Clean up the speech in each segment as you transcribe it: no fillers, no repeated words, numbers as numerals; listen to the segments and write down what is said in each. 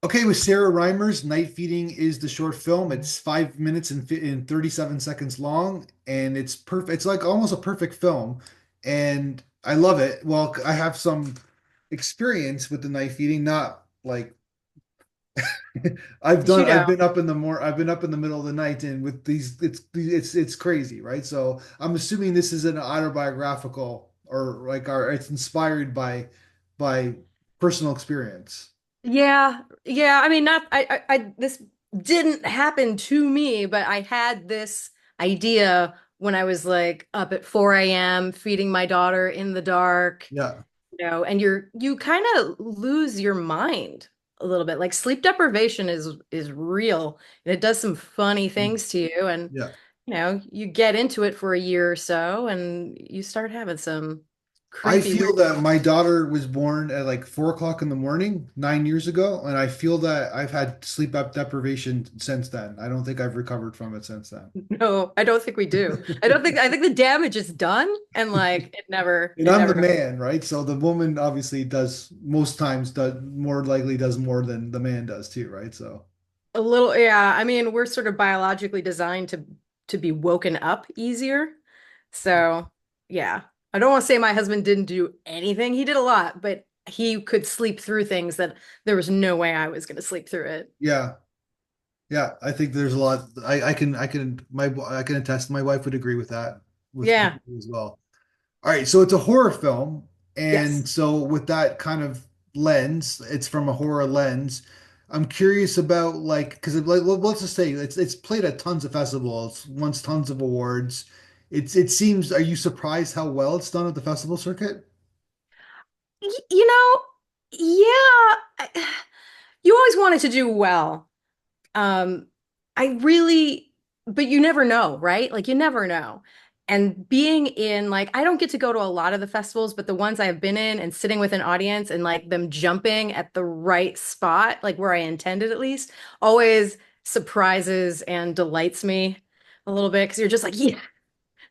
Okay, with Sarah Reimers, Night Feeding is the short film. It's 5 minutes and 37 seconds long, and it's perfect. It's like almost a perfect film, and I love it. Well, I have some experience with the night feeding, not like You I've know. been up in the I've been up in the middle of the night, and with these, it's crazy, right? So I'm assuming this is an autobiographical or it's inspired by personal experience. Yeah, yeah. I mean, not this didn't happen to me, but I had this idea when I was like up at 4 a.m. feeding my daughter in the dark, Yeah. and you kind of lose your mind a little bit. Like sleep deprivation is real, and it does some funny things to you, and Yeah. you get into it for a year or so, and you start having some I creepy, feel weird. that my daughter was born at like 4 o'clock in the morning, 9 years ago, and I feel that I've had deprivation since then. I don't think I've recovered from it since then. No, I don't think we do. I think the damage is done and like And it I'm never the goes. man, right? So the woman obviously does most times does more likely does more than the man does too, right? So A little, yeah. I mean, we're sort of biologically designed to be woken up easier. So, yeah. I don't want to say my husband didn't do anything. He did a lot, but he could sleep through things that there was no way I was going to sleep through it. yeah, yeah. I think there's a lot. I can attest. My wife would agree with that with Yeah. me as well. All right, so it's a horror film, Yes. and so with that kind of lens, it's from a horror lens. I'm curious about like because like let's just say it's played at tons of festivals, won tons of awards. It seems. Are you surprised how well it's done at the festival circuit? You know, yeah. You always wanted to do well. Um, I really, but you never know, right? Like you never know. And being in like I don't get to go to a lot of the festivals, but the ones I have been in and sitting with an audience and like them jumping at the right spot, like where I intended at least, always surprises and delights me a little bit because you're just like, yeah,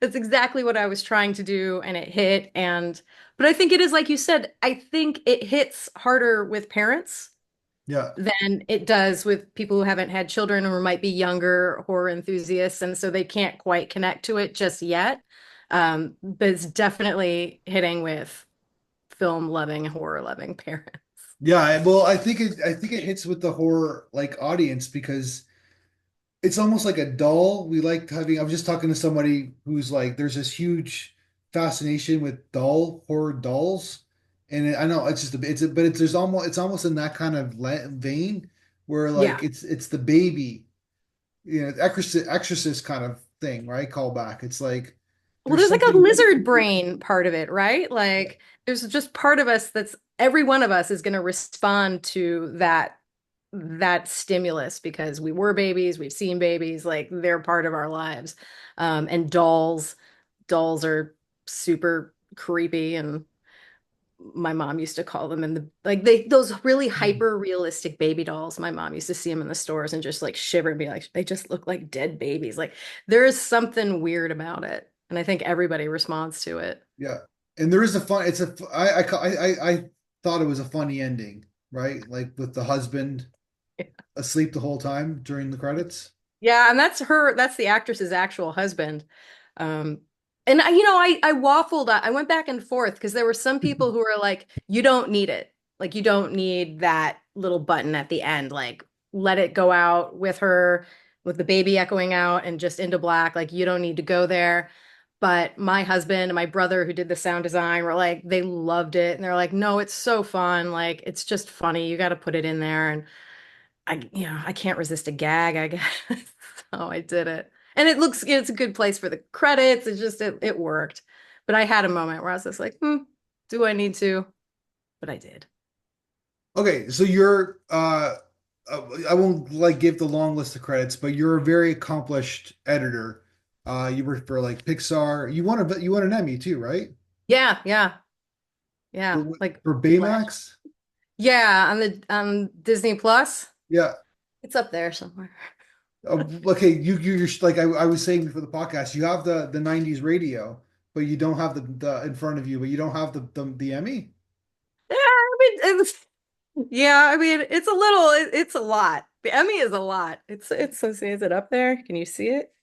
that's exactly what I was trying to do and it hit. And but I think it is like you said, I think it hits harder with parents Yeah. than it does with people who haven't had children or might be younger horror enthusiasts, and so they can't quite connect to it just yet. But it's definitely hitting with film loving, horror loving parents. Yeah, well, I think it hits with the horror like audience because it's almost like a doll. We like having, I was just talking to somebody who's like, there's this huge fascination with horror dolls. And I know it's just, but it's almost in that kind of vein where Yeah. like it's the baby, exorcist kind of thing, right? Callback. It's like, Well, there's there's like a something, lizard brain part of it, right? Like there's just part of us that's every one of us is going to respond to that stimulus because we were babies, we've seen babies, like they're part of our lives. And dolls are super creepy, and my mom used to call them in the like those really hyper realistic baby dolls. My mom used to see them in the stores and just like shiver and be like, they just look like dead babies. Like there is something weird about it, and I think everybody responds to it. yeah. And there is a fun, it's a, I thought it was a funny ending, right? Like with the husband asleep the whole time during the credits. Yeah, and that's the actress's actual husband. Um, and I waffled. I went back and forth because there were some people who were like, you don't need it. Like you don't need that little button at the end. Like let it go out with her with the baby echoing out and just into black. Like you don't need to go there. But my husband and my brother who did the sound design were like, they loved it. And they're like, no, it's so fun. Like it's just funny. You got to put it in there. And I can't resist a gag, I guess. So I did it. And it's a good place for the credits. It worked. But I had a moment where I was just like, do I need to? But I did. Okay, so you're I won't like give the long list of credits, but you're a very accomplished editor. You worked for like Pixar. You won an Emmy too, right? Yeah, yeah, yeah. For Like for last. Baymax? Yeah, on the on Disney Plus. Yeah. It's up there somewhere. Okay, you're like I was saying before the podcast, you have the 90s radio, but you don't have the in front of you, but you don't have the Emmy? Yeah, I mean, Yeah, I mean, it's a little, it's a lot. The Emmy is a lot. It's so, is it up there? Can you see it?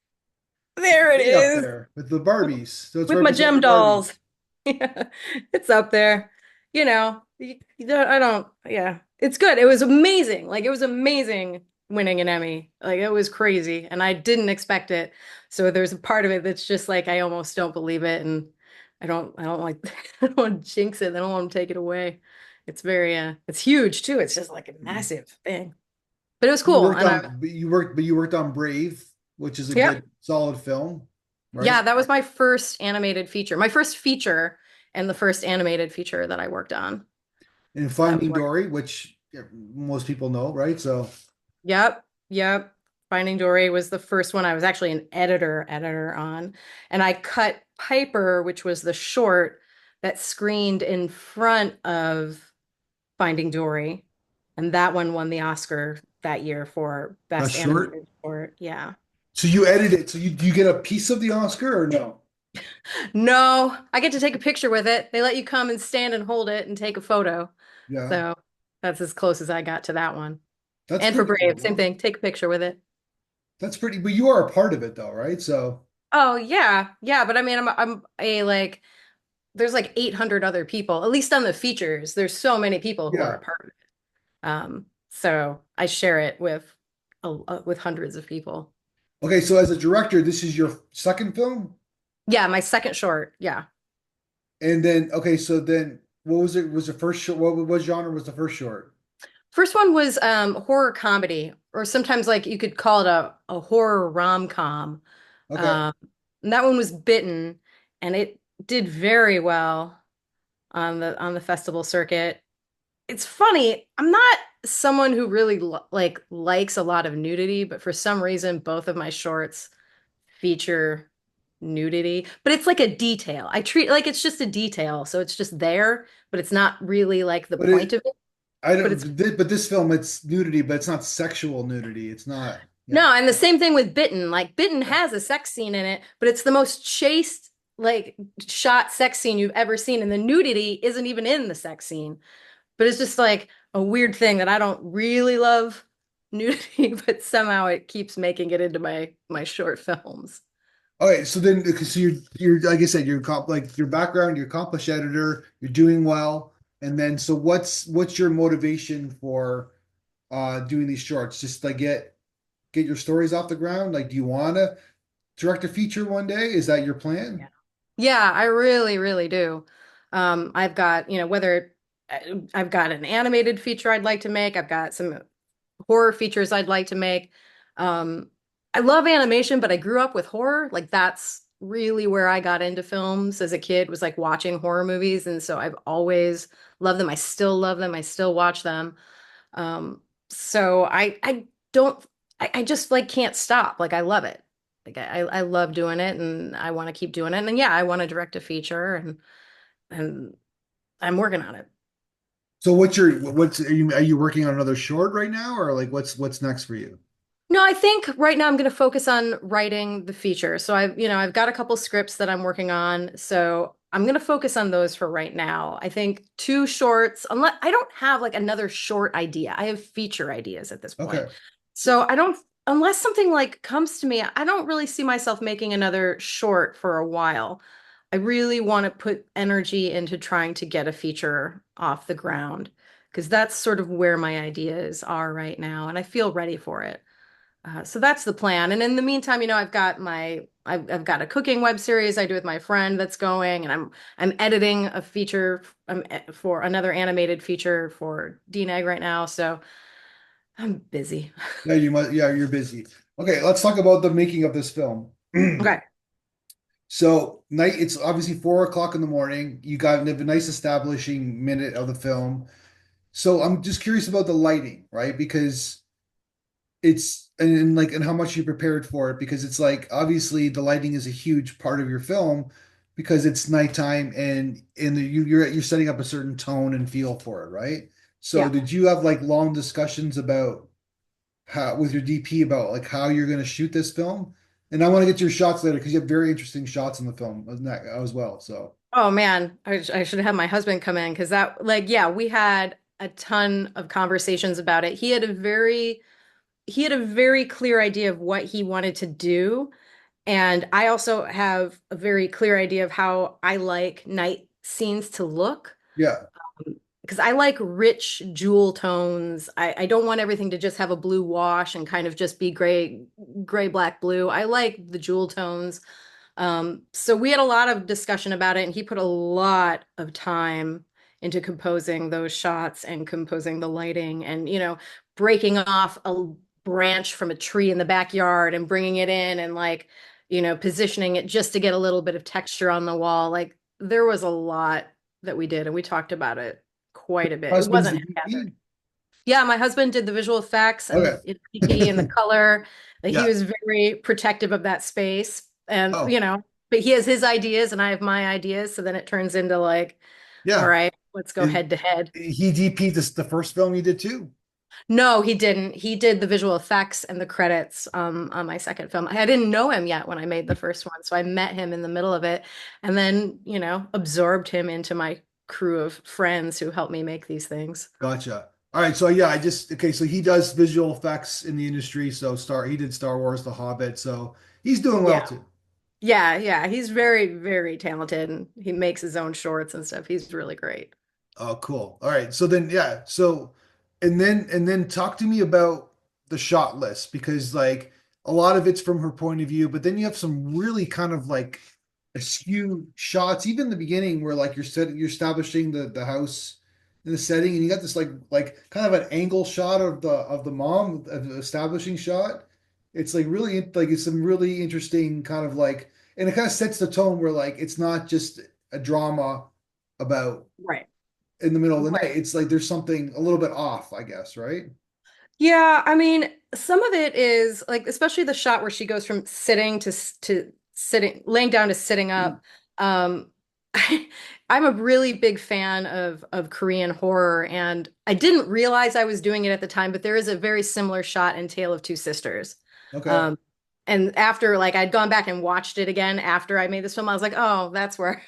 It's There it way up is. there with the Barbies. So it's With right my beside gem the Barbies. dolls. Yeah, it's up there. I don't, yeah, it's good. It was amazing. Like, it was amazing winning an Emmy. Like, it was crazy. And I didn't expect it. So there's a part of it that's just like, I almost don't believe it. And I don't like, I don't want to jinx it. I don't want to take it away. It's very, it's huge too. It's just like a massive thing. But it was You cool. worked And on, but you worked on Brave, which is a yep. good, solid film, right? Yeah, that was my first animated feature. My first feature and the first animated feature that I worked on. And That was Finding what. Dory, which yeah, most people know, right? So, Yep, yep. Finding Dory was the first one I was actually an editor on, and I cut Piper, which was the short that screened in front of Finding Dory, and that one won the Oscar that year for that's best short. animated short. Yeah. So you edit it. So you do you get a piece of the Oscar or no? No, I get to take a picture with it. They let you come and stand and hold it and take a photo. Yeah, So that's as close as I got to that one. that's And for pretty Brave, same cool. thing. Take a picture with it. That's pretty, but you are a part of it though, right? So, Oh yeah, yeah. But I mean, I'm a like. There's like 800 other people, at least on the features. There's so many people who are a yeah. part of it. So I share it with hundreds of people. Okay, so as a director, this is your second film? Yeah, my second short. Yeah. And then, okay, so then what was it? Was the first short? What genre was the first short? First one was horror comedy, or sometimes like you could call it a horror rom-com. Okay. Um, and that one was Bitten, and it did very well on the festival circuit. It's funny. I'm not someone who really likes a lot of nudity, but for some reason, both of my shorts feature nudity. But it's like a detail. I treat like it's just a detail, so it's just there, but it's not really like the But point it, of it. I But it's don't, but this film, it's nudity, but it's not sexual nudity. It's not, yeah. no, and the same thing with Bitten. Like Bitten has a sex scene in it, but it's the most chaste, like shot sex scene you've ever seen, and the nudity isn't even in the sex scene. But it's just like a weird thing that I don't really love nudity, but somehow it keeps making it into my short films. Okay, so then, okay, so you're like I said, like your background, you're accomplished editor, you're doing well, and then so what's your motivation for doing these shorts? Just like get your stories off the ground? Like, do you want to direct a feature one day? Is that your Yeah. plan? Yeah, I really, really do. I've got, whether I've got an animated feature I'd like to make, I've got some horror features I'd like to make. Um, I love animation, but I grew up with horror. Like that's really where I got into films as a kid, was like watching horror movies. And so I've always loved them. I still love them. I still watch them. So I don't I just like can't stop. Like I love it. Like I love doing it and I want to keep doing it. And yeah, I want to direct a feature and I'm working on it. So what's are you working on another short right now, or like what's next for you? No, I think right now I'm going to focus on writing the feature. So I've got a couple scripts that I'm working on. So I'm going to focus on those for right now. I think two shorts, unless I don't have like another short idea. I have feature ideas at this point. Okay. So I don't, unless something like comes to me, I don't really see myself making another short for a while. I really want to put energy into trying to get a feature off the ground because that's sort of where my ideas are right now, and I feel ready for it. So that's the plan. And in the meantime, I've got a cooking web series I do with my friend that's going, and I'm editing a feature for another animated feature for DNEG right now. So I'm busy. Yeah, you must. Yeah, you're busy. Okay, let's talk about the making of this film. Okay. So night, it's obviously 4 o'clock in the morning. You got a nice establishing minute of the film. So I'm just curious about the lighting, right? Because it's and like and how much you prepared for it, because it's like obviously the lighting is a huge part of your film because it's nighttime and you're setting up a certain tone and feel for it, right? So Yeah. did you have like long discussions about how with your DP about like how you're going to shoot this film? And I want to get to your shots later because you have very interesting shots in the film as well. So Oh man, I should have my husband come in because that, like, yeah, we had a ton of conversations about it. He had a very clear idea of what he wanted to do. And I also have a very clear idea of how I like night scenes to look. Yeah. Because I like rich jewel tones. I don't want everything to just have a blue wash and kind of just be gray, black, blue. I like the jewel tones. So we had a lot of discussion about it, and he put a lot of time into composing those shots and composing the lighting and, breaking off a branch from a tree in the backyard and bringing it in and like, positioning it just to get a little bit of texture on the wall. Like there was a lot that we did, and we talked about it quite a bit. It Husband's wasn't the haphazard. DP. Yeah, my husband did the visual effects and Okay. DP and the color. Like he Yeah. was very protective of that space. And, Oh, but he has his ideas and I have my ideas. So then it turns into like, all yeah. right, let's go It, head to head. he DP'd this the first film you did too. No, he didn't. He did the visual effects and the credits on my second film. I didn't know him yet when I made the first one. So I met him in the middle of it and then, absorbed him into my crew of friends who helped me make these things. Gotcha. All right, so yeah, okay, so he does visual effects in the industry. So he did Star Wars, The Hobbit, so he's doing well Yeah. too. Yeah, yeah, he's very, very talented and he makes his own shorts and stuff. He's really great. Oh, cool. All right. So then, yeah. So, and then talk to me about the shot list because like a lot of it's from her point of view, but then you have some really kind of like askew shots, even in the beginning where like you're establishing the house in the setting, and you got this like kind of an angle shot of the mom, of the establishing shot. It's like really like it's some really interesting kind of like, and it kind of sets the tone where like it's not just a drama about Right. in the middle of the night. Right. It's like there's something a little bit off, I guess, right? Yeah, I mean, some of it is like, especially the shot where she goes from sitting to sitting, laying down to sitting Mm. up. Um, I'm a really big fan of Korean horror, and I didn't realize I was doing it at the time, but there is a very similar shot in Tale of Two Sisters. Okay. Um, and after like I'd gone back and watched it again after I made this film, I was like, oh, that's where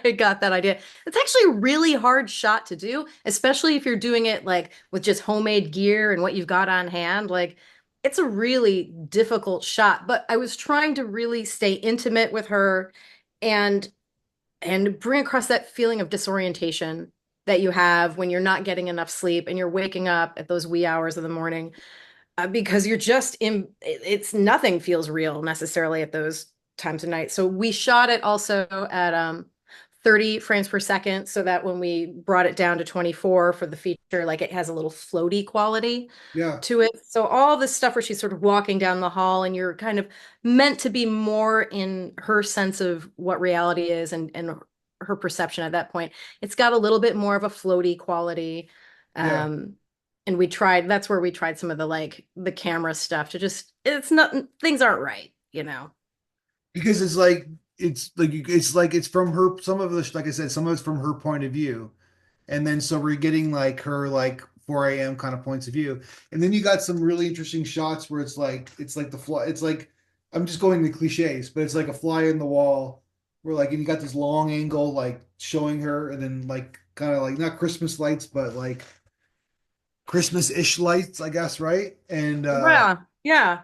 I got that idea. It's actually a really hard shot to do, especially if you're doing it like with just homemade gear and what you've got on hand. Like it's a really difficult shot, but I was trying to really stay intimate with her and bring across that feeling of disorientation that you have when you're not getting enough sleep and you're waking up at those wee hours of the morning because you're just in it's nothing feels real necessarily at those times of night. So we shot it also at 30 frames per second so that when we brought it down to 24 for the feature, like it has a little floaty quality Yeah. to it. So all this stuff where she's sort of walking down the hall and you're kind of meant to be more in her sense of what reality is and her perception at that point. It's got a little bit more of a floaty quality. Yeah. Um, and that's where we tried some of the like the camera stuff to just it's not things aren't right. Because it's like it's from her, some of the, like I said, some of it's from her point of view. And then so we're getting like her like 4 a.m. kind of points of view. And then you got some really interesting shots where it's like the fly, it's like I'm just going to cliches, but it's like a fly in the wall where like, and you got this long angle like showing her, and then like kind of like not Christmas lights, but like Christmas-ish lights, I guess, right? And Yeah, yeah.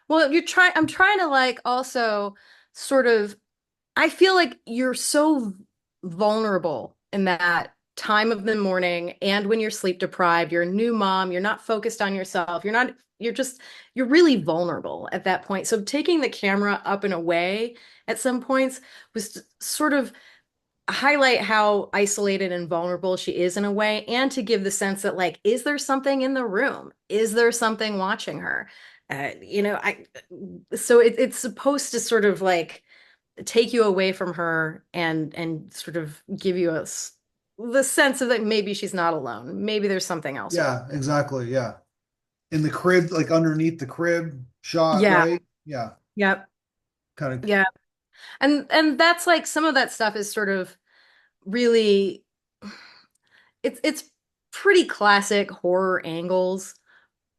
Well, I'm trying to like also sort of I feel like you're so vulnerable in that time of the morning and when you're sleep deprived, you're a new mom, you're not focused on yourself, you're really vulnerable at that point. So taking the camera up and away at some points was sort of highlight how isolated and vulnerable she is in a way, and to give the sense that like, is there something in the room? Is there something watching her? I so it's supposed to sort of like take you away from her and sort of give you the sense of that maybe she's not alone. Maybe there's something else around. yeah, exactly, yeah. In the crib, like underneath the crib shot, Yeah. right? Yeah, Yep. kind of. Yeah. And that's like some of that stuff is sort of really it's pretty classic horror angles.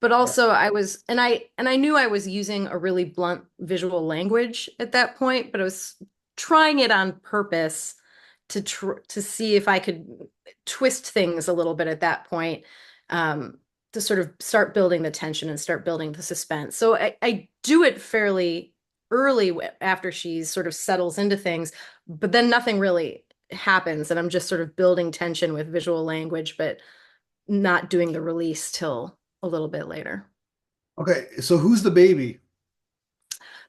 But Yeah. also I knew I was using a really blunt visual language at that point, but I was trying it on purpose to see if I could twist things a little bit at that point, to sort of start building the tension and start building the suspense. So I do it fairly early after she sort of settles into things, but then nothing really happens, and I'm just sort of building tension with visual language, but not doing the release till a little bit later. Okay, so who's the baby?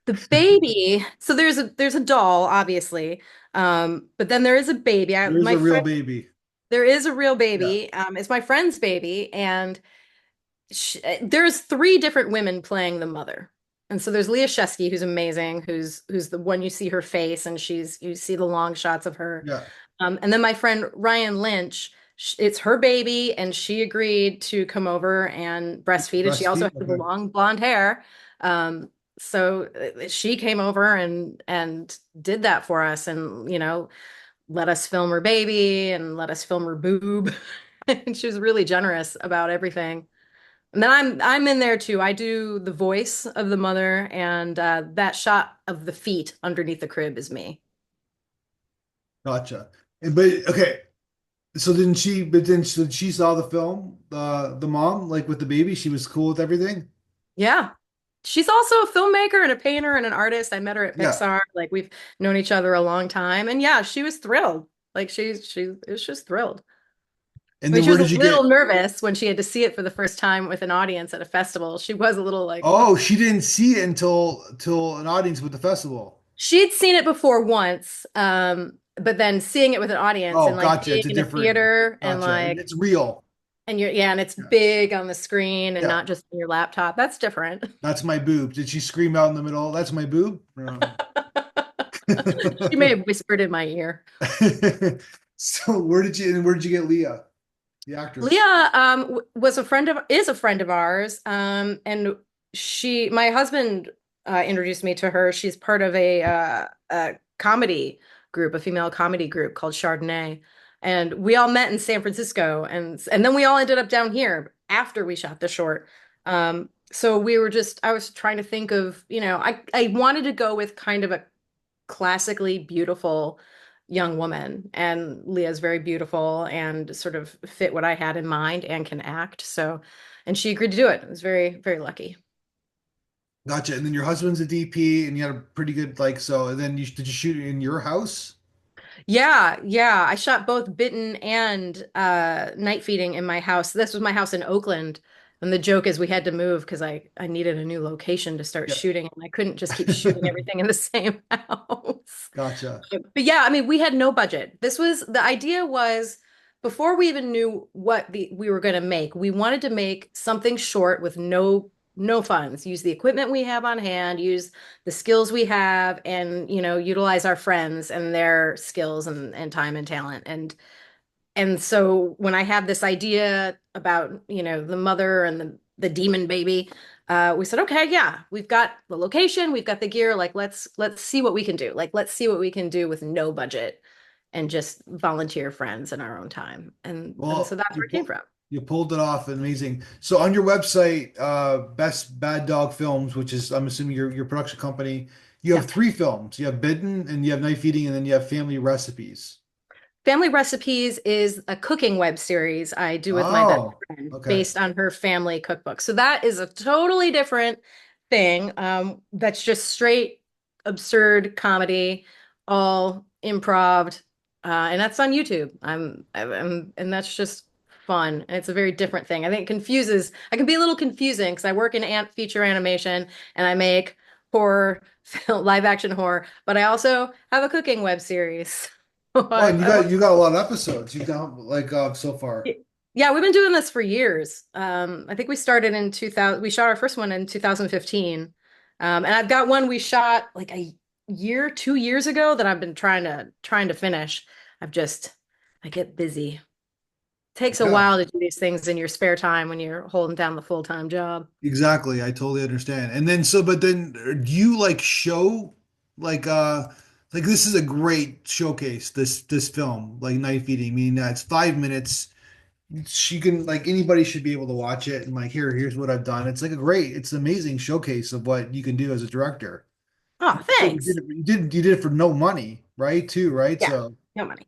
The baby, so there's a doll, obviously, but then there is a baby. There is My a real friend, baby. there is a real Yeah, baby. It's my friend's baby, and there's three different women playing the mother. And so there's Leah Shesky, who's amazing, who's the one you see her face, and you see the long shots of her. yeah. And then my friend Ryan Lynch, it's her baby, and she agreed to come over and breastfeed, and she also Breastfeed. has the Okay, long blonde hair. So she came over and did that for us, and let us film her baby and let us film her boob. And she was really generous about everything. And then I'm in there too. I do the voice of the mother, and that shot of the feet underneath the crib is me. gotcha. But okay, so didn't she? But then so she saw the film, the mom, like with the baby, she was cool with everything. Yeah. She's also a filmmaker and a painter and an artist. I met her at Yeah, Pixar. Like we've known each other a long time. And yeah, she was thrilled. Like she was just thrilled. and I mean, then she where was a did you little get? nervous when she had to see it for the first time with an audience at a festival. She was a little like, Oh, she didn't see it until an audience with the festival. she'd seen it before once, but then seeing it with an audience and Oh, like gotcha. being It's a in a different. theater and Gotcha, and like it's real. yeah, and it's Yeah, big on the screen and yeah. not just on your laptop. That's different. That's my boob. Did she scream out in the middle? That's my boob. No. She may have whispered in my ear. So where did you get Leah, the actress? Leah was a friend of is a friend of ours, and my husband introduced me to her. She's part of a comedy group, a female comedy group called Chardonnay, and we all met in San Francisco, and then we all ended up down here after we shot the short. So I was trying to think of, I wanted to go with kind of a classically beautiful young woman, and Leah's very beautiful and sort of fit what I had in mind and can act. So, and she agreed to do it. I was very, very lucky. Gotcha. And then your husband's a DP, and you had a pretty good like so. And then did you shoot it in your house? Yeah, yeah. I shot both Bitten and Night Feeding in my house. This was my house in Oakland. And the joke is we had to move because I needed a new location to start Yeah. shooting, and I couldn't just keep shooting everything in the same house. Gotcha. But yeah, I mean, we had no budget. The idea was before we even knew what we were going to make, we wanted to make something short with no funds. Use the equipment we have on hand, use the skills we have, and utilize our friends and their skills and time and talent. And so when I had this idea about, the mother and the demon baby, we said, okay, yeah, we've got the location, we've got the gear, like let's see what we can do. Like let's see what we can do with no budget and just volunteer friends in our own time. And so Well, that's where it came from. you pulled it off, amazing. So on your website, Best Bad Dog Films, which is I'm assuming your production company, you have Yeah. three films. You have Bidden, and you have Night Feeding, and then you have Family Recipes. Family Recipes is a cooking web series I do with my best Oh, friend okay. based on her family cookbook. So that is a totally different thing. That's just straight absurd comedy, all improv, and that's on YouTube. And that's just fun. And it's a very different thing. I think it confuses. I can be a little confusing because I work in feature animation and I make horror, live action horror, but I also have a cooking web series. Well, and you I got you got a lot of episodes you've done like so far. Yeah, we've been doing this for years. I think we started in 2000. We shot our first one in 2015. And I've got one we shot like a year, 2 years ago that I've been trying to finish. I get busy. Takes a Yeah, while to do these things in your spare time when you're holding down the full-time job. exactly. I totally understand. And then so, but then do you like show like like this is a great showcase, this film, like Night Feeding, meaning that it's 5 minutes. She can like anybody should be able to watch it and like here's what I've done. It's like it's an amazing showcase of what you can do as a director. Oh, So you did thanks. it, you did it for no money, right? Too, right? Yeah, So no money.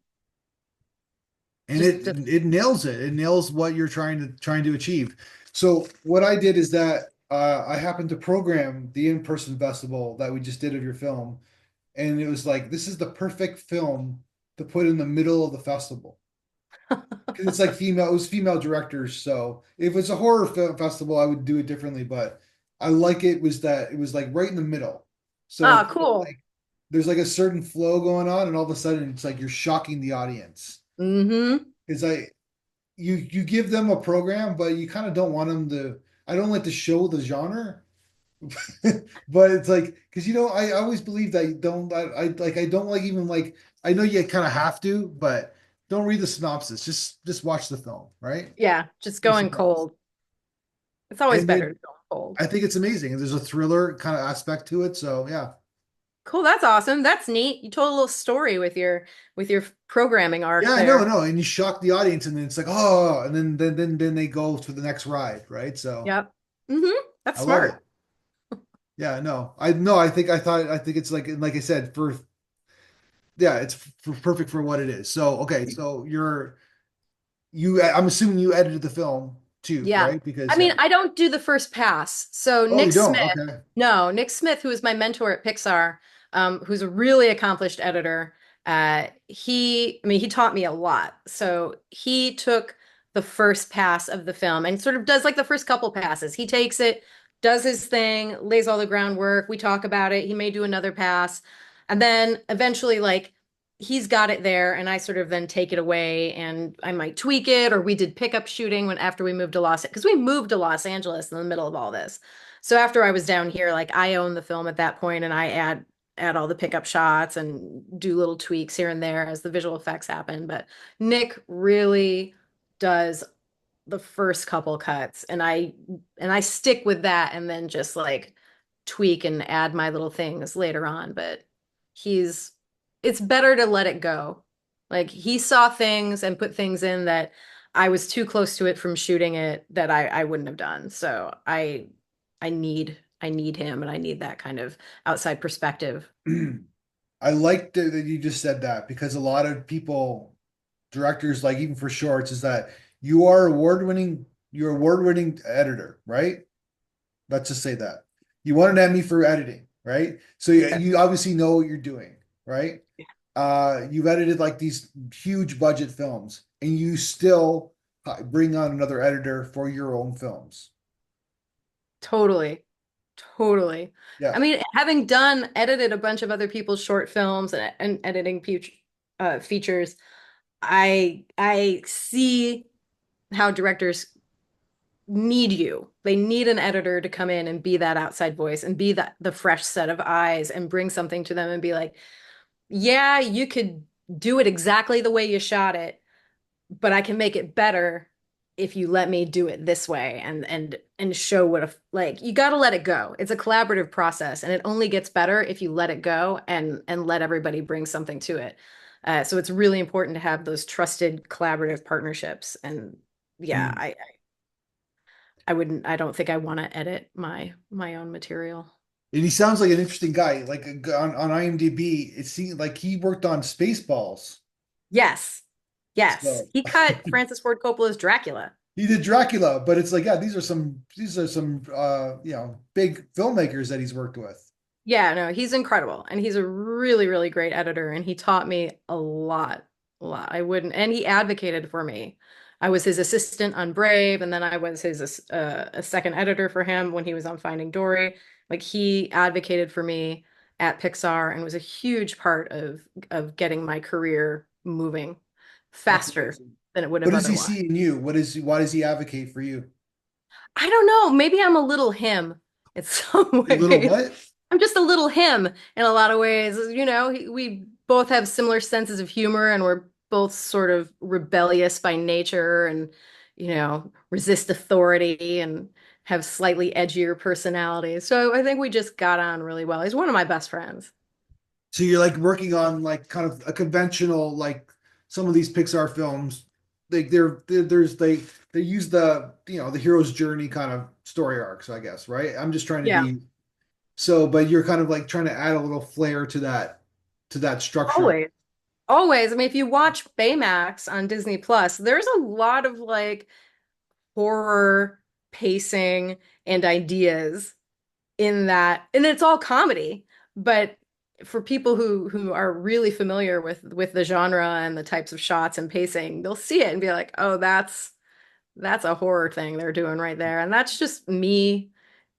and it nails it. It nails what you're trying to achieve. So what I did is that I happened to program the in-person festival that we just did of your film, and it was like this is the perfect film to put in the middle of the festival because it's like female. It was female directors, so if it's a horror film festival, I would do it differently. But I like it was that it was like right in the middle, so Ah, it's cool. like there's like a certain flow going on, and all of a sudden it's like you're shocking the audience. Mm-hmm. Because you give them a program, but you kind of don't want them to. I don't like to show the genre, but it's like because I always believe that you don't. I don't like even like I know you kind of have to, but don't read the synopsis. Just watch the film, right? Yeah, just Be going surprised. cold. It's always And better to then go cold. I think it's amazing. There's a thriller kind of aspect to it, so yeah. Cool, that's awesome. That's neat. You told a little story with your programming Yeah, arc I know, there. no, and you shock the audience, and then it's like, oh, and then they go to the next ride, right? So Yep. Mm-hmm. That's I love smart. it. Yeah, no, I no, I think it's like I said for yeah, it's perfect for what it is. So okay, so I'm assuming you edited the film too, Yeah. right? I Because mean, yeah. I don't do the first pass. So Oh, you Nick don't? Smith, Okay. no, Nick Smith, who is my mentor at Pixar, who's a really accomplished editor, I mean, he taught me a lot. So he took the first pass of the film and sort of does like the first couple passes. He takes it, does his thing, lays all the groundwork. We talk about it. He may do another pass. And then eventually, like, he's got it there and I sort of then take it away and I might tweak it or we did pickup shooting when after we moved to because we moved to Los Angeles in the middle of all this. So after I was down here, like I own the film at that point and I add all the pickup shots and do little tweaks here and there as the visual effects happen. But Nick really does the first couple cuts and I stick with that and then just like tweak and add my little things later on, but he's it's better to let it go. Like he saw things and put things in that I was too close to it from shooting it that I wouldn't have done. So I need him and I need that kind of outside perspective. I like that you just said that because a lot of people, directors, like even for shorts, is that you're award-winning editor, right? Let's just say that. You won an Emmy for editing, right? So you obviously know what you're doing, right? You've edited like these huge budget films, and you still bring on another editor for your own films. Totally. Totally. I Yeah. mean, having done edited a bunch of other people's short films and editing features, I see how directors need you. They need an editor to come in and be that outside voice and be that the fresh set of eyes and bring something to them and be like, yeah, you could do it exactly the way you shot it, but I can make it better if you let me do it this way and show what a like you got to let it go. It's a collaborative process and it only gets better if you let it go and let everybody bring something to it. So it's really important to have those trusted collaborative partnerships. And yeah, And I wouldn't I don't think I want to edit my own material. he sounds like an interesting guy. Like on IMDb, it seems like he worked on Spaceballs. Yes. Yes. So He cut Francis Ford Coppola's Dracula. he did Dracula, but it's like, yeah, these are some big filmmakers that he's worked with. Yeah, no, he's incredible. And he's a really, really great editor. And he taught me a lot, a lot. I wouldn't, and he advocated for me. I was his assistant on Brave, and then I was his a second editor for him when he was on Finding Dory. Like he advocated for me at Pixar and was a huge part of getting my career moving That's faster amazing. than it would What have does he otherwise. see in you? Why does he advocate for you? I don't know. Maybe I'm a little him in some A little ways. what? I'm just a little him in a lot of ways. You know, we both have similar senses of humor and we're both sort of rebellious by nature and, resist authority and have slightly edgier personalities. So I think we just got on really well. He's one of my best friends. So you're like working on like kind of a conventional like some of these Pixar films. Like there's they use the hero's journey kind of story arcs, I guess, right? I'm just trying to Yeah, be so, but you're kind of like trying to add a little flair to that structure. always. Always. I mean, if you watch Baymax on Disney Plus, there's a lot of like horror pacing and ideas in that, and it's all comedy. But for people who are really familiar with the genre and the types of shots and pacing, they'll see it and be like, "Oh, that's a horror thing they're doing right there." And that's just me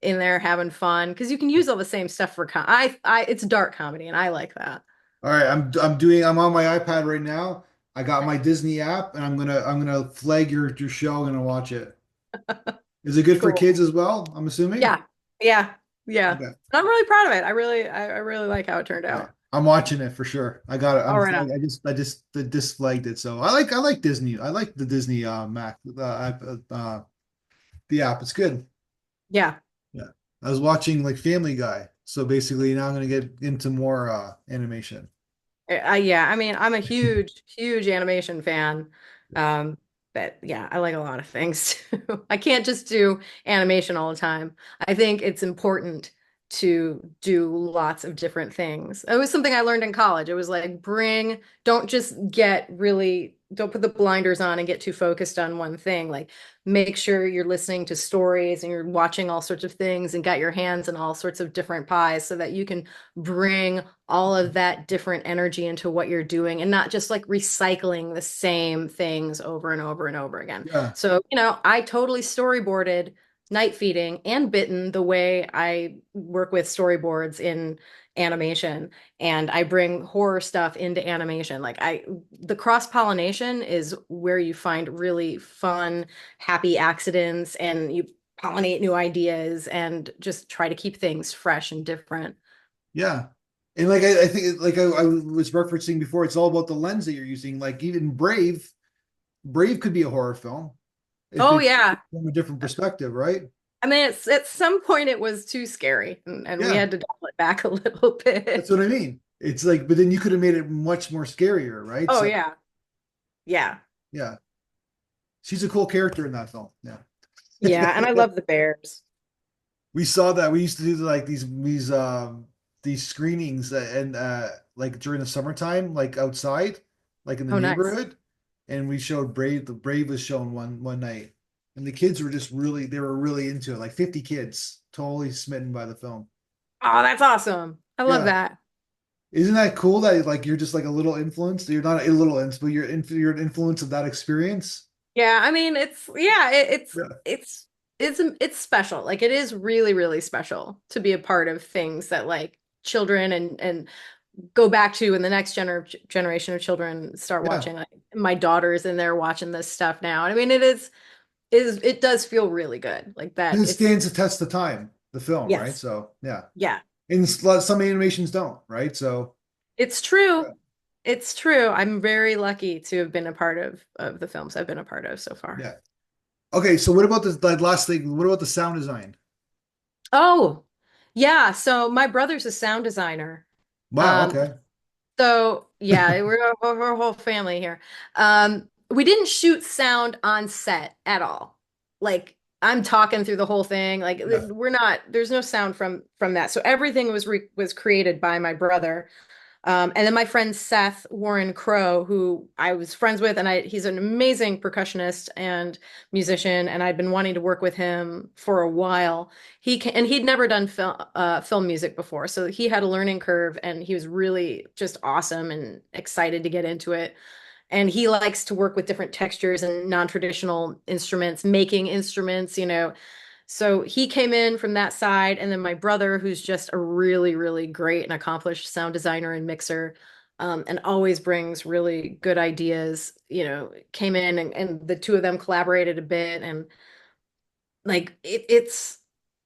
in there having fun because you can use all the same stuff for it's dark comedy and I like that. All right, I'm on my iPad right now. I got my Disney app, and I'm gonna flag your show. I'm gonna watch it. Is it good for Cool. kids as well? I'm assuming. Yeah. Yeah. Yeah. Okay. I'm really proud of it. I really like how it turned All right. out. I'm watching it for sure. I got it. All right on. I just disflagged it. So I like Disney. I like the Disney Mac the app. It's good. Yeah. Yeah. I was watching like Family Guy. So basically now I'm gonna get into more animation. Yeah, I mean, I'm a huge animation fan. Um, but yeah, I like a lot of things too. I can't just do animation all the time. I think it's important to do lots of different things. It was something I learned in college. It was like don't just don't put the blinders on and get too focused on one thing. Like make sure you're listening to stories and you're watching all sorts of things and got your hands in all sorts of different pies so that you can bring all of that different energy into what you're doing and not just like recycling the same things over and over and over again. Yeah. So, I totally storyboarded Night Feeding and Bitten the way I work with storyboards in animation, and I bring horror stuff into animation. The cross-pollination is where you find really fun, happy accidents and you pollinate new ideas and just try to keep things fresh and different. Yeah. And like I think like I was referencing before, it's all about the lens that you're using. Like even Brave could be a horror film if Oh it's yeah. from a different perspective, right? I mean, it's at some point it was too scary, and we Yeah, had to dial it back a little that's bit. what I mean. It's like, but then you could have made it much more scarier, right? Oh So yeah, yeah, yeah, she's a cool character in that film. Yeah. yeah, and I love the bears. We saw that. We used to do like these screenings and like during the summertime, like outside, like in the Oh, nice. neighborhood, and we showed Brave. The Brave was shown one night, and the kids were just really they were really into it. Like 50 kids, totally smitten by the film. Oh, that's awesome. I love Yeah, that. isn't that cool that like you're just like a little influenced? You're not a little influence, but you're an influence of that experience. Yeah, I mean, Yeah, it's special. Like it is really special to be a part of things that like children and go back to when the next generation of children start yeah. watching. Like my daughter's in there watching this stuff now. And I mean, it does feel really good. Like that. And it stands the test of time, the film, right? Yes. So yeah. Yeah. And some animations don't, right? So It's true. It's true. I'm very lucky to have been a part of the films I've been a part of so far. yeah. Okay, so what about this that last thing? What about the sound design? Oh, yeah. So my brother's a sound designer. Wow, Um, okay. so yeah, we're a whole family here. We didn't shoot sound on set at all. Like I'm talking through the whole thing. Like Yeah. there's no sound from that. So everything was created by my brother. And then my friend Seth Warren Crow, who I was friends with, and he's an amazing percussionist and musician, and I'd been wanting to work with him for a while. And he'd never done film music before, so he had a learning curve, and he was really just awesome and excited to get into it. And he likes to work with different textures and non-traditional instruments, making instruments. So he came in from that side, and then my brother, who's just a really great and accomplished sound designer and mixer, and always brings really good ideas, came in and the two of them collaborated a bit, and like it's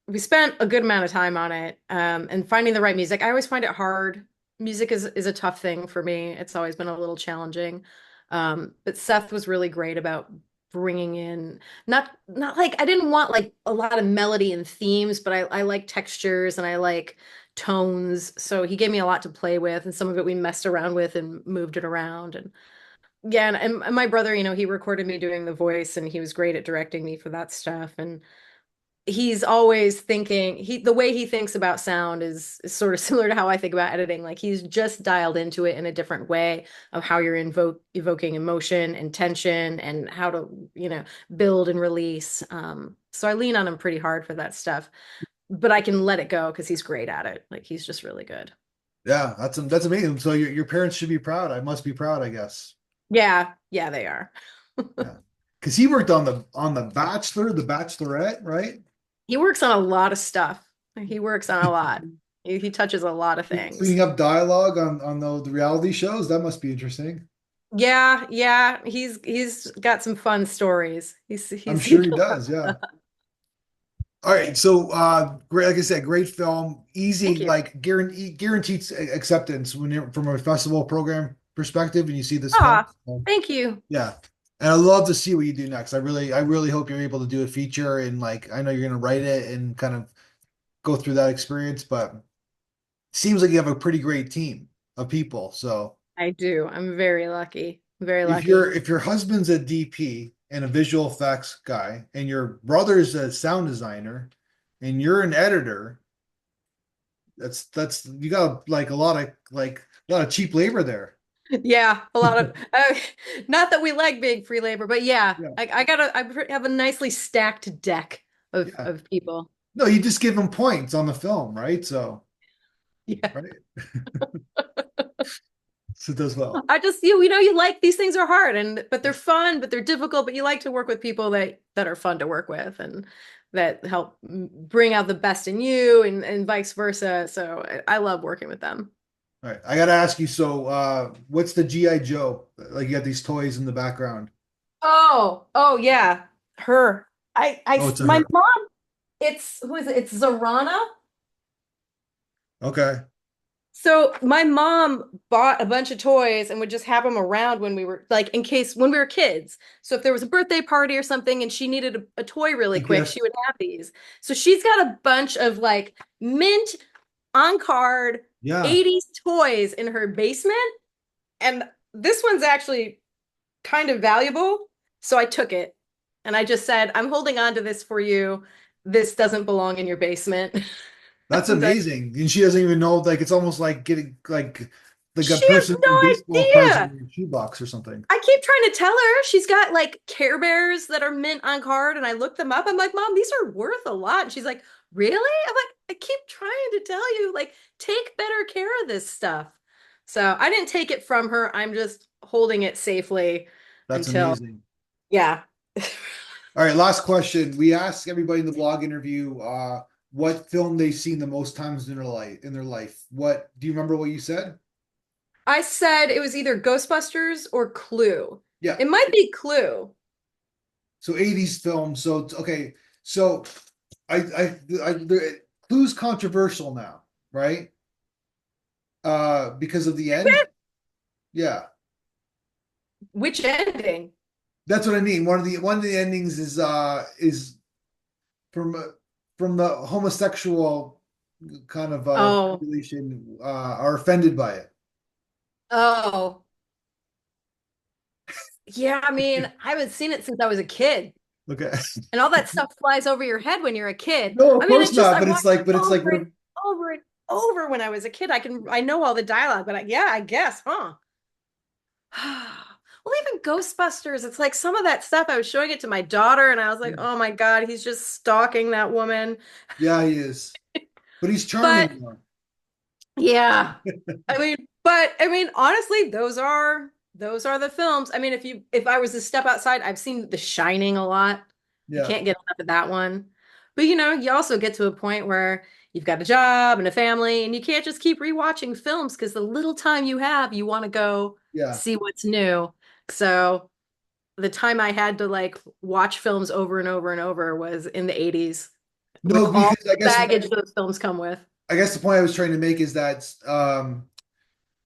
we spent a good amount of time on it, and finding the right music. I always find it hard. Music is a tough thing for me. It's always been a little challenging. But Seth was really great about bringing in not like I didn't want like a lot of melody and themes, but I like textures and I like tones. So he gave me a lot to play with, and some of it we messed around with and moved it around. And yeah, and my brother, he recorded me doing the voice, and he was great at directing me for that stuff. And he's always thinking the way he thinks about sound is sort of similar to how I think about editing. Like he's just dialed into it in a different way of how you're evoking emotion and tension and how to, build and release. So I lean on him pretty hard for that stuff, but I can let it go because he's great at it. Like he's just really good. Yeah, that's amazing. So your parents should be proud. I must be proud, I guess. Yeah, yeah, they are. Yeah. Because he worked on the Bachelor, the Bachelorette, right? He works on a lot of stuff. He works on a lot. He touches a lot of things. Cleaning up dialogue on the reality shows. That must be interesting. Yeah, yeah, he's got some fun stories. He's I'm he's sure seen he a lot does. of Yeah. stuff. All right. So great, like I said, great film, Thank easy, you. like guaranteed acceptance when you're from a festival program perspective and you see this film. Aw, So, thank you. yeah. And I love to see what you do next. I really hope you're able to do a feature and like I know you're gonna write it and kind of go through that experience, but it seems like you have a pretty great team of people. So I do. I'm very lucky. Very if lucky. your husband's a DP and a visual effects guy, and your brother's a sound designer, and you're an editor, that's you got like a lot of cheap labor there. Yeah, a lot of not that we like being free labor, but yeah, Yeah, I have a nicely stacked deck yeah. of people. No, you just give them points on the film, right? So, Yeah. right, so it does well. I just you like these things are hard and but they're fun, but they're difficult, but you like to work with people that are fun to work with and that help bring out the best in you and vice versa. So I love working with them. All right, I gotta ask you. So, what's the GI Joe? Like you got these toys in the background. Oh yeah. Her. Oh, it's a My her. mom, it's who is it? It's Zarana. Okay. So my mom bought a bunch of toys and would just have them around when we were like in case when we were kids. So if there was a birthday party or something and she needed a toy really A quick, gift. she would have these. So she's got a bunch of like mint on card Yeah, 80s toys in her basement. And this one's actually kind of valuable. So I took it and I just said, I'm holding on to this for you. This doesn't belong in your basement. that's And amazing. And she doesn't even know. Like it's almost like getting like a she has person in no baseball cards in idea. your shoebox or something. I keep trying to tell her she's got like Care Bears that are mint on card, and I look them up. I'm like, Mom, these are worth a lot. And she's like, Really? I'm like, I keep trying to tell you, like, take better care of this stuff. So I didn't take it from her. I'm just holding it safely That's until, amazing. yeah. All right, last question. We ask everybody in the blog interview what film they've seen the most times in their life. What do you remember what you said? I said it was either Ghostbusters or Clue. Yeah. It might be Clue. So 80s film. So okay. So Clue's controversial now, right? Because of the end. Yeah. Which ending? That's what I mean. One of the endings is from from the homosexual kind of Oh, population are offended by it. oh. Yeah, I mean, I haven't seen it since I was a kid. Okay. And all that stuff flies over your head when you're a kid. No, of I mean, course it's just not. I But it's watched it like, over what and if, over and over when I was a kid. I know all the dialogue, but yeah, I guess, huh? Well, even Ghostbusters, it's like some of that stuff. I was showing it to my daughter, and I was like, yeah, "Oh my God, he's just stalking that woman." yeah, he is. But he's But charming though. yeah, I mean, honestly, those are the films. I mean, if I was to step outside, I've seen The Shining a lot. I Yeah, can't get enough of that one. But you also get to a point where you've got a job and a family, and you can't just keep rewatching films because the little time you have, you want to go yeah. see what's new. So the time I had to like watch films over and over and over was in the 80s with No, all because I the guess baggage those films come with. the point I was trying to make is that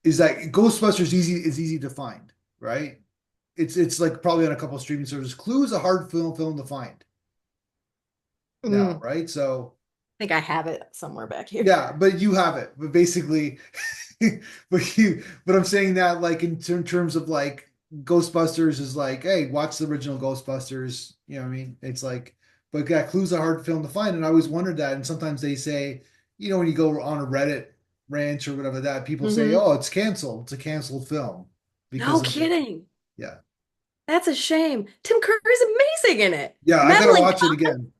Ghostbusters is easy to find, right? It's like probably on a couple of streaming services. Clue is a hard film to find now, Mm, right? So I think I have it somewhere back here. yeah, but you have it. But basically, but I'm saying that like in terms of like Ghostbusters is like, hey, watch the original Ghostbusters. You know what I mean? It's like, but yeah, Clue's a hard film to find, and I always wondered that. And sometimes they say, when you go on a Reddit rant or whatever that people say, Hmm. oh, it's canceled. It's a canceled film No because of it. kidding. Yeah. That's a shame. Tim Curry's amazing in it. Yeah, I gotta watch it again.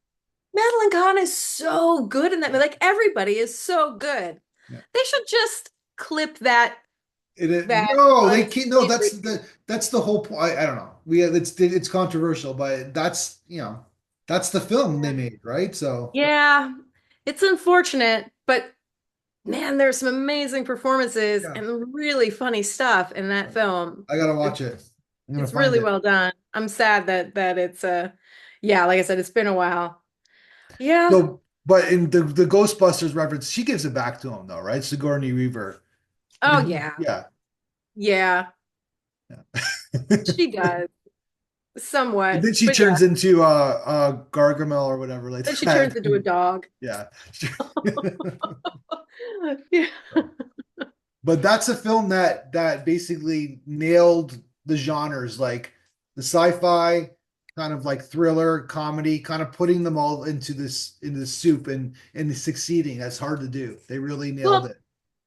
Madeline Kahn is so good in that. Like everybody is so good. Yeah. They should just clip that No, they can't. No, unsavory. that's the whole point. I don't know. It's controversial, but that's the film they made, right? So Yeah, it's unfortunate, but man, there's some amazing performances yeah, and really funny stuff in that film. I gotta It, watch it. I'm gonna it's find really it. well done. I'm sad that it's yeah, like I said, it's been a while. Yeah. So, but in the Ghostbusters reference, she gives it back to him though, right? Sigourney Weaver. I Oh mean, yeah. yeah, Yeah, yeah. she does And somewhat, then she but yeah. turns into Gargamel or whatever like Then she that. turns into a dog. Yeah. Yeah. But that's a film that basically nailed the genres, like the sci-fi, kind of like thriller, comedy, kind of putting them all into the soup and succeeding. That's hard to do. They really nailed Well, it.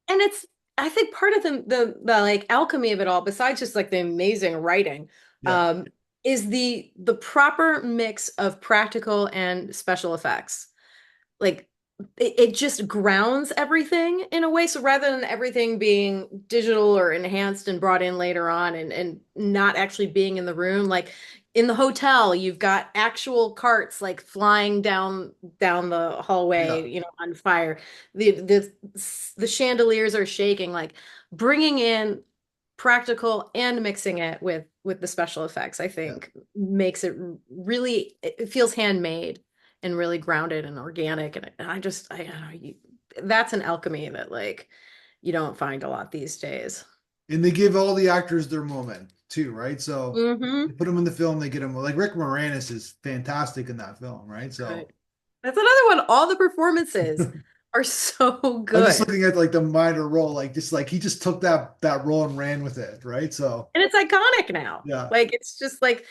and it's I think part of the like alchemy of it all, besides just like the amazing writing, Yeah, um, is the proper mix of practical and special effects. Like it just grounds everything in a way. So rather than everything being digital or enhanced and brought in later on and not actually being in the room, like in the hotel, you've got actual carts like flying down the yeah, hallway, on fire. The chandeliers are shaking, like bringing in practical and mixing it with the special effects, I yeah. think makes it really, it feels handmade and really grounded and organic. And I don't know, that's an alchemy that like you don't find a lot these days. And they give all the actors their moment too, right? So Hmm. they put them in the film, they get them like Rick Moranis is fantastic in that film, right? Right. So That's another one. All the performances are so I'm just good. looking at like the minor role, like just like he just took that role and ran with it, right? So And it's iconic now. yeah, Like it's just like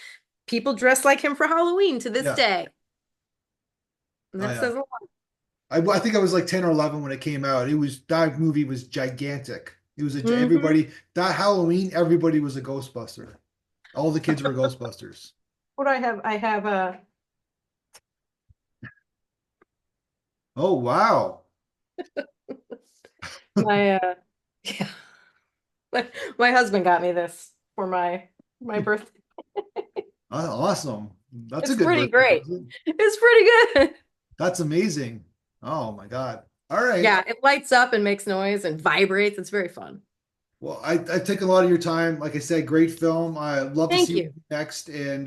people dress like him for Halloween to this yeah, day. And oh that yeah. says a lot. I think I was like 10 or 11 when it came out. That movie was gigantic. It was Hmm. everybody that Halloween, everybody was a Ghostbuster. All the kids were Ghostbusters. What do I have? I have Oh wow. my yeah. My husband got me this for my birthday. Awesome. That's a It's good pretty birthday great. present. It's pretty good. That's amazing. Oh my God. All right. Yeah, it lights up and makes noise and vibrates. It's very fun. Well, I take a lot of your time. Like I said, great film. I love to Thank see what you. you do next. And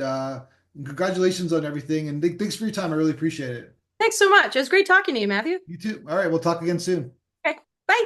congratulations on everything. And thanks for your time. I really appreciate it. Thanks so much. It was great talking to you, Matthew. You too. All right. We'll talk again soon.